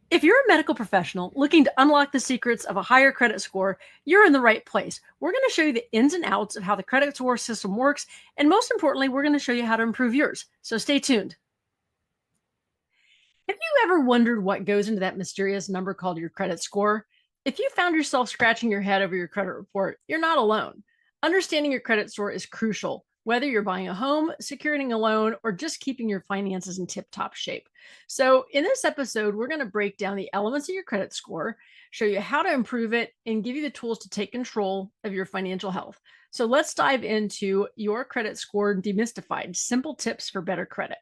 If you're a medical professional looking to unlock the secrets of a higher credit score, you're in the right place. We're going to show you the ins and outs of how the credit score system works, and most importantly, we're going to show you how to improve yours. So stay tuned. Have you ever wondered what goes into that mysterious number called your credit score? If you found yourself scratching your head over your credit report, you're not alone. Understanding your credit score is crucial, whether you're buying a home, securing a loan, or just keeping your finances in tip top shape. So, in this episode, we're going to break down the elements of your credit score, show you how to improve it, and give you the tools to take control of your financial health. So, let's dive into your credit score demystified, simple tips for better credit.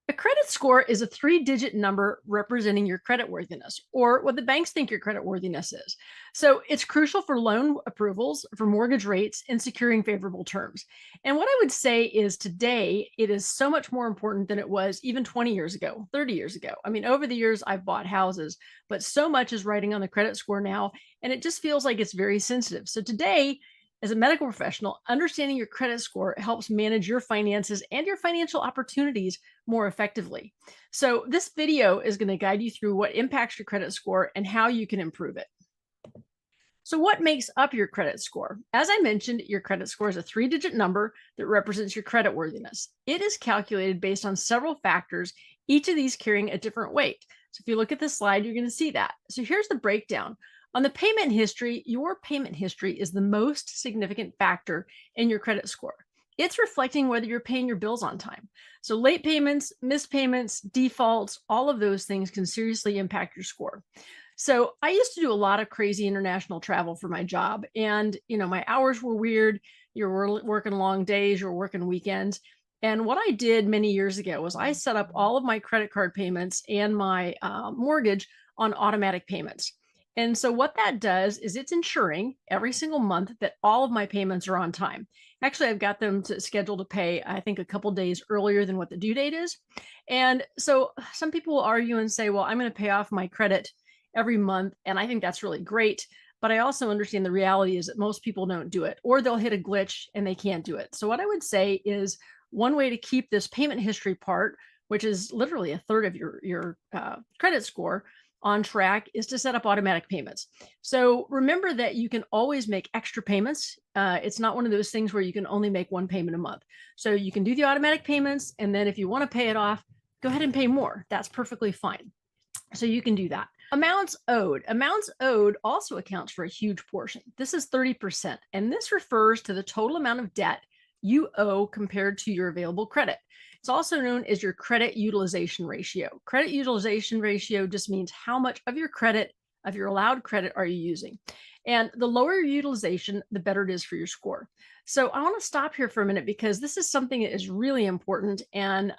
A credit score is a three-digit number representing your creditworthiness, or what the banks think your creditworthiness is. So it's crucial for loan approvals, for mortgage rates, and securing favorable terms. And what I would say is today, it is so much more important than it was even 20 years ago, 30 years ago. I mean, over the years, I've bought houses, but so much is riding on the credit score now, and it just feels like it's very sensitive. So today, as a medical professional, understanding your credit score helps manage your finances and your financial opportunities more effectively. So, this video is going to guide you through what impacts your credit score and how you can improve it. So, what makes up your credit score? As I mentioned, your credit score is a three-digit number that represents your credit worthiness. It is calculated based on several factors, each of these carrying a different weight. So, if you look at this slide, you're going to see that. So, here's the breakdown. On the payment history, your payment history is the most significant factor in your credit score. It's reflecting whether you're paying your bills on time. So, late payments, missed payments, defaults, all of those things can seriously impact your score. So, I used to do a lot of crazy international travel for my job. And, my hours were weird. You were working long days, you were working weekends. And what I did many years ago was I set up all of my credit card payments and my mortgage on automatic payments. And so what that does is it's ensuring every single month that all of my payments are on time. Actually, I've got them scheduled to pay, I think, a couple days earlier than what the due date is. And so some people will argue and say, well, I'm going to pay off my credit every month. And I think that's really great. But I also understand the reality is that most people don't do it, or they'll hit a glitch and they can't do it. So what I would say is one way to keep this payment history part, which is literally a third of your credit score, on track, is to set up automatic payments. So remember that you can always make extra payments. It's not one of those things where you can only make one payment a month. So you can do the automatic payments, and then if you want to pay it off, go ahead and pay more. That's perfectly fine. So you can do that. Amounts owed. Amounts owed also accounts for a huge portion. This is 30%, and this refers to the total amount of debt you owe compared to your available credit. It's also known as your credit utilization ratio. Credit utilization ratio just means how much of your credit, of your allowed credit, are you using. And the lower your utilization, the better it is for your score. So I want to stop here for a minute because this is something that is really important, and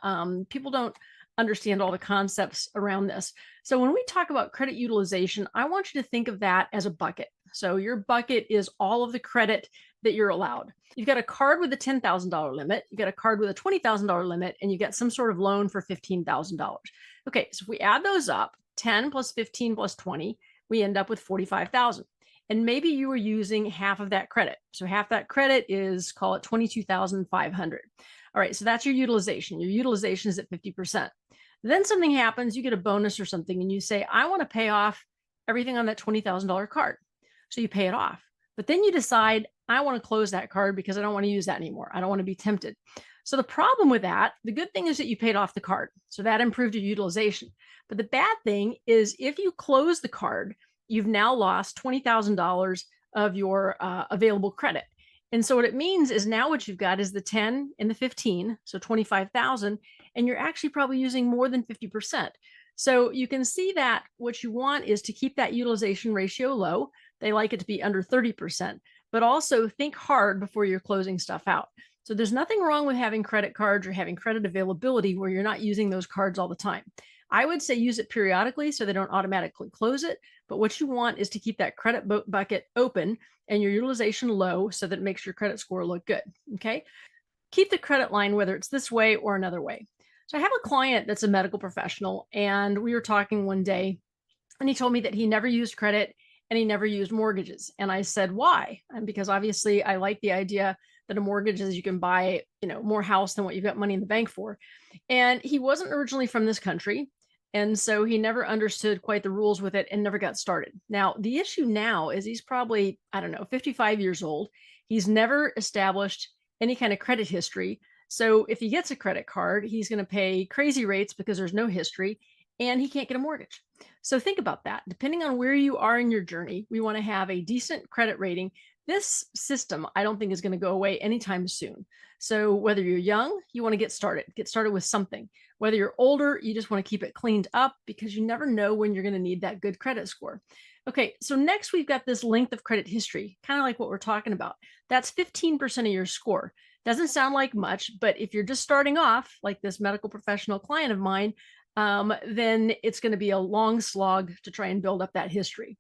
people don't understand all the concepts around this. So when we talk about credit utilization, I want you to think of that as a bucket. So your bucket is all of the credit that you're allowed. You've got a card with a $10,000 limit, you've got a card with a $20,000 limit, and you get some sort of loan for $15,000. Okay, so if we add those up, 10 plus 15 plus 20, we end up with 45,000. And maybe you were using half of that credit. So half that credit is, call it 22,500. All right, so that's your utilization. Your utilization is at 50%. Then something happens, you get a bonus or something, and you say, I want to pay off everything on that $20,000 card. So you pay it off. But then you decide, I want to close that card because I don't want to use that anymore. I don't want to be tempted. So the problem with that, the good thing is that you paid off the card. So that improved your utilization. But the bad thing is if you close the card, you've now lost $20,000 of your available credit. And so what it means is now what you've got is the 10 and the 15, so 25,000, and you're actually probably using more than 50%. So you can see that what you want is to keep that utilization ratio low. They like it to be under 30%, but also think hard before you're closing stuff out. So there's nothing wrong with having credit cards or having credit availability where you're not using those cards all the time. I would say use it periodically so they don't automatically close it. But what you want is to keep that credit bucket open and your utilization low so that it makes your credit score look good. Okay. Keep the credit line, whether it's this way or another way. So I have a client that's a medical professional, and we were talking one day, and he told me that he never used credit and he never used mortgages. And I said, why? And because obviously I like the idea that a mortgage is you can buy, more house than what you've got money in the bank for. And he wasn't originally from this country. And so he never understood quite the rules with it and never got started. Now, the issue now is he's probably, I don't know, 55 years old. He's never established any kind of credit history. So if he gets a credit card, he's going to pay crazy rates because there's no history and he can't get a mortgage. So think about that. Depending on where you are in your journey, we want to have a decent credit rating. This system, I don't think, is going to go away anytime soon. So whether you're young, you want to get started with something. Whether you're older, you just want to keep it cleaned up because you never know when you're going to need that good credit score. Okay, so next we've got this length of credit history, kind of like what we're talking about. That's 15% of your score. Doesn't sound like much, but if you're just starting off, like this medical professional client of mine, then it's going to be a long slog to try and build up that history.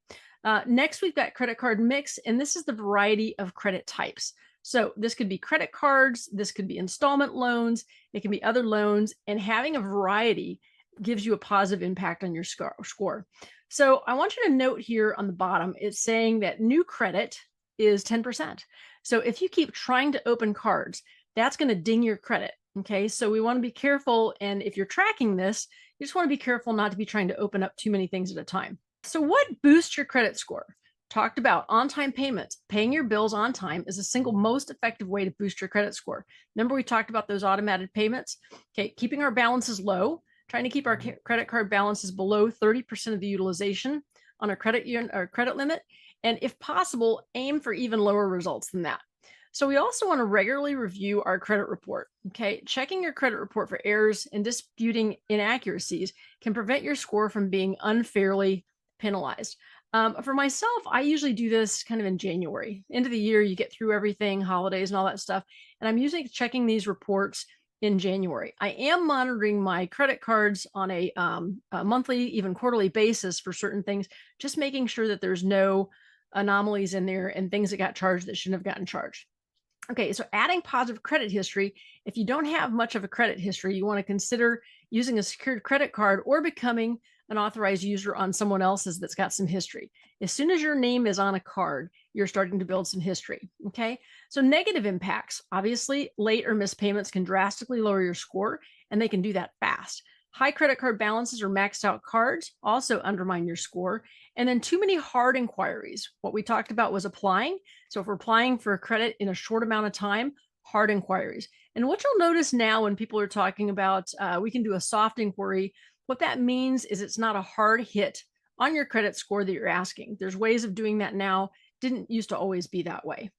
Next, we've got credit card mix, and this is the variety of credit types. So this could be credit cards, this could be installment loans, it can be other loans, and having a variety gives you a positive impact on your score. So I want you to note here on the bottom, it's saying that new credit is 10%. So if you keep trying to open cards, that's going to ding your credit. Okay, so we want to be careful. And if you're tracking this, you just want to be careful not to be trying to open up too many things at a time. So what boosts your credit score? Talked about on-time payments. Paying your bills on time is the single most effective way to boost your credit score. Remember we talked about those automated payments? Okay, keeping our balances low, trying to keep our credit card balances below 30% of the utilization on our credit limit. And if possible, aim for even lower results than that. So we also want to regularly review our credit report. Okay, checking your credit report for errors and disputing inaccuracies can prevent your score from being unfairly penalized. For myself, I usually do this kind of in January. End of the year, you get through everything, holidays and all that stuff. And I'm usually checking these reports in January. I am monitoring my credit cards on a monthly, even quarterly basis for certain things, just making sure that there's no anomalies in there and things that got charged that shouldn't have gotten charged. Okay, so adding positive credit history, if you don't have much of a credit history, you want to consider using a secured credit card or becoming an authorized user on someone else's that's got some history. As soon as your name is on a card, you're starting to build some history. Okay, so negative impacts, obviously, late or missed payments can drastically lower your score, and they can do that fast. High credit card balances or maxed out cards also undermine your score. And then too many hard inquiries. What we talked about was applying. So if we're applying for a credit in a short amount of time, hard inquiries. And what you'll notice now when people are talking about, we can do a soft inquiry, what that means is it's not a hard hit on your credit score that you're asking. There's ways of doing that now. Didn't used to always be that way.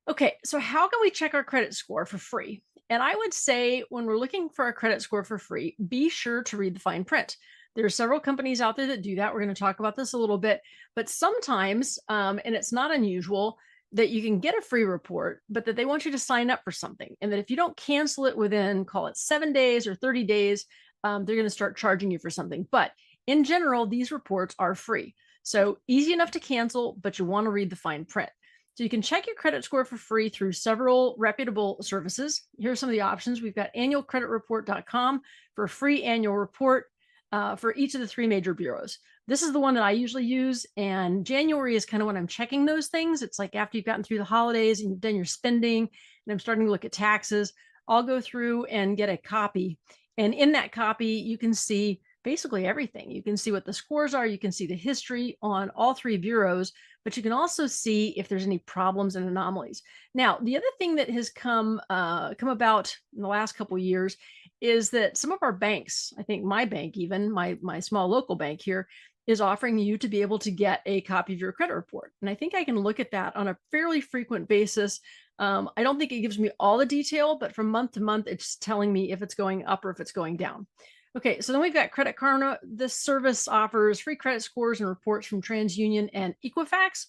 Okay, so how can we check our credit score for free? And I would say when we're looking for a credit score for free, be sure to read the fine print. There are several companies out there that do that. We're going to talk about this a little bit, but sometimes, and it's not unusual, that you can get a free report, but that they want you to sign up for something. And that if you don't cancel it within, call it 7 days or 30 days, they're going to start charging you for something. But in general, these reports are free. So easy enough to cancel, but you want to read the fine print. So you can check your credit score for free through several reputable services. Here are some of the options. We've got annualcreditreport.com for a free annual report for each of the 3 major bureaus. This is the one that I usually use, and January is kind of when I'm checking those things. It's like after you've gotten through the holidays and you've done your spending, and I'm starting to look at taxes, I'll go through and get a copy. And in that copy, you can see basically everything. You can see what the scores are. You can see the history on all 3 bureaus, but you can also see if there's any problems and anomalies. Now, the other thing that has come about in the last couple of years is that some of our banks, I think my bank, even my small local bank here, is offering you to be able to get a copy of your credit report. And I think I can look at that on a fairly frequent basis. I don't think it gives me all the detail, but from month to month, it's telling me if it's going up or if it's going down. Okay, so then we've got Credit Karma. This service offers free credit scores and reports from TransUnion and Equifax.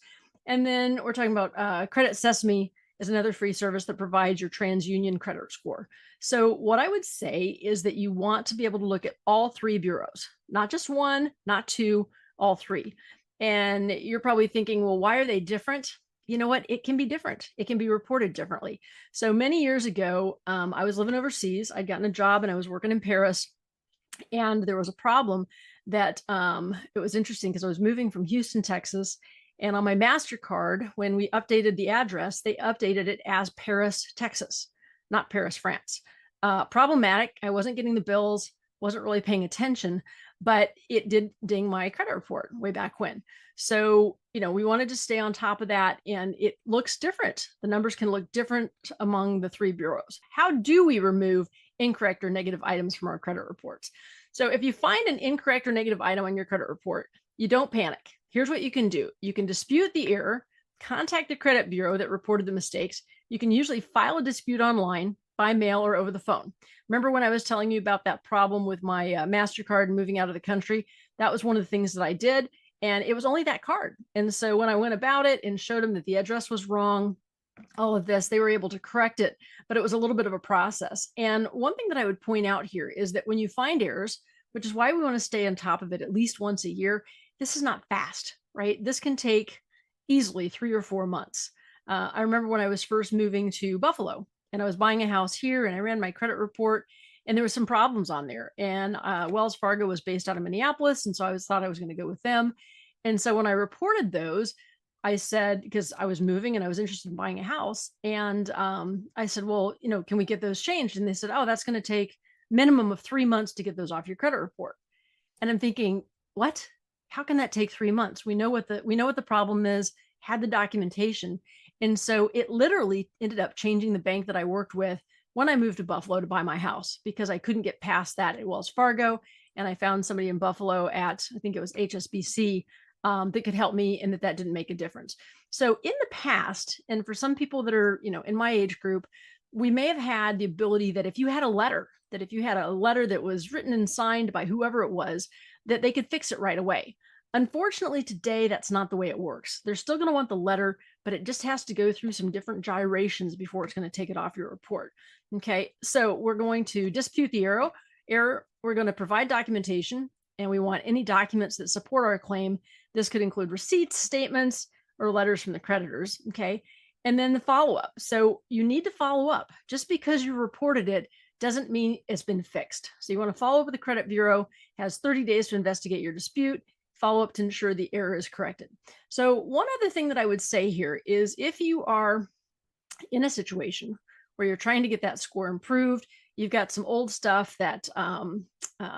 And then we're talking about Credit Sesame is another free service that provides your TransUnion credit score. So what I would say is that you want to be able to look at all 3 bureaus, not just one, not 2, all 3. And you're probably thinking, well, why are they different? You know what? It can be different. It can be reported differently. So many years ago, I was living overseas. I'd gotten a job and I was working in Paris. And there was a problem that it was interesting because I was moving from Houston, Texas. And on my MasterCard, when we updated the address, they updated it as Paris, Texas, not Paris, France. Problematic. I wasn't getting the bills. wasn't really paying attention, but it did ding my credit report way back when. So, we wanted to stay on top of that, and it looks different. The numbers can look different among the three bureaus. How do we remove incorrect or negative items from our credit reports? So if you find an incorrect or negative item on your credit report, you don't panic. Here's what you can do. You can dispute the error, contact the credit bureau that reported the mistakes. You can usually file a dispute online, by mail, or over the phone. Remember when I was telling you about that problem with my MasterCard and moving out of the country? That was one of the things that I did, and it was only that card. And so when I went about it and showed them that the address was wrong, all of this, they were able to correct it, but it was a little bit of a process. And one thing that I would point out here is that when you find errors, which is why we want to stay on top of it at least once a year, this is not fast, right? This can take easily 3 or 4 months. I remember when I was first moving to Buffalo and I was buying a house here, and I ran my credit report, and there were some problems on there. And Wells Fargo was based out of Minneapolis, and so I thought I was going to go with them. And so when I reported those, I said, because I was moving and I was interested in buying a house, and I said, well, can we get those changed? And they said, oh, that's going to take minimum of 3 months to get those off your credit report. And I'm thinking, what? How can that take 3 months? We know what the problem is, had the documentation. And so it literally ended up changing the bank that I worked with when I moved to Buffalo to buy my house, because I couldn't get past that at Wells Fargo. And I found somebody in Buffalo at, I think it was HSBC, that could help me, and that didn't make a difference. So in the past, and for some people that are, in my age group, we may have had the ability that if you had a letter that was written and signed by whoever it was, that they could fix it right away. Unfortunately, today, that's not the way it works. They're still going to want the letter, but it just has to go through some different gyrations before it's going to take it off your report. Okay, so we're going to dispute the error. We're going to provide documentation, and we want any documents that support our claim. This could include receipts, statements, or letters from the creditors. Okay, and then the follow-up. So you need to follow up. Just because you reported it doesn't mean it's been fixed. So you want to follow up with the credit bureau, has 30 days to investigate your dispute, follow up to ensure the error is corrected. So one other thing that I would say here is, if you are in a situation where you're trying to get that score improved, you've got some old stuff that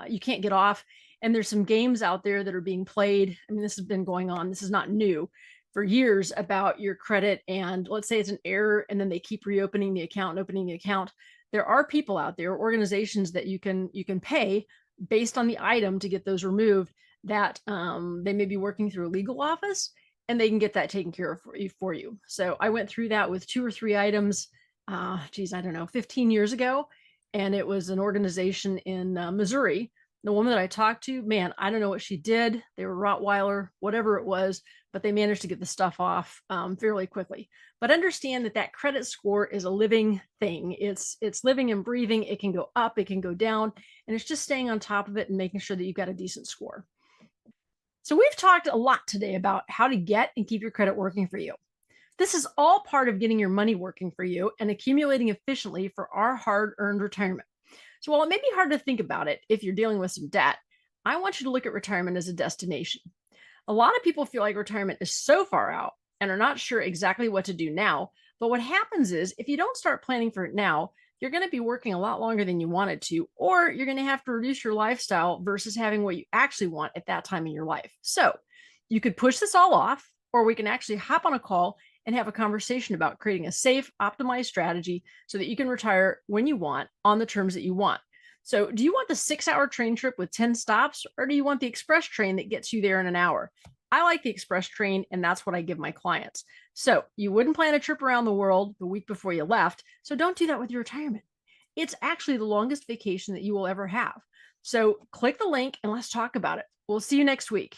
you can't get off, and there's some games out there that are being played. I mean, this has been going on. This is not new for years about your credit. And let's say it's an error, and then they keep reopening the account and opening the account. There are people out there, organizations that you can pay based on the item to get those removed, that they may be working through a legal office, and they can get that taken care of for you. So I went through that with 2 or 3 items, 15 years ago. And it was an organization in Missouri. The woman that I talked to, man, I don't know what she did. They were Rottweiler, whatever it was, but they managed to get the stuff off fairly quickly. But understand that credit score is a living thing. It's living and breathing. It can go up, it can go down, and it's just staying on top of it and making sure that you've got a decent score. So we've talked a lot today about how to get and keep your credit working for you. This is all part of getting your money working for you and accumulating efficiently for our hard-earned retirement. So while it may be hard to think about it if you're dealing with some debt, I want you to look at retirement as a destination. A lot of people feel like retirement is so far out and are not sure exactly what to do now. But what happens is, if you don't start planning for it now, you're going to be working a lot longer than you wanted to, or you're going to have to reduce your lifestyle versus having what you actually want at that time in your life. So you could push this all off, or we can actually hop on a call and have a conversation about creating a safe, optimized strategy so that you can retire when you want on the terms that you want. So do you want the 6-hour train trip with 10 stops, or do you want the express train that gets you there in an hour? I like the express train, and that's what I give my clients. So you wouldn't plan a trip around the world the week before you left. So don't do that with your retirement. It's actually the longest vacation that you will ever have. So click the link and let's talk about it. We'll see you next week.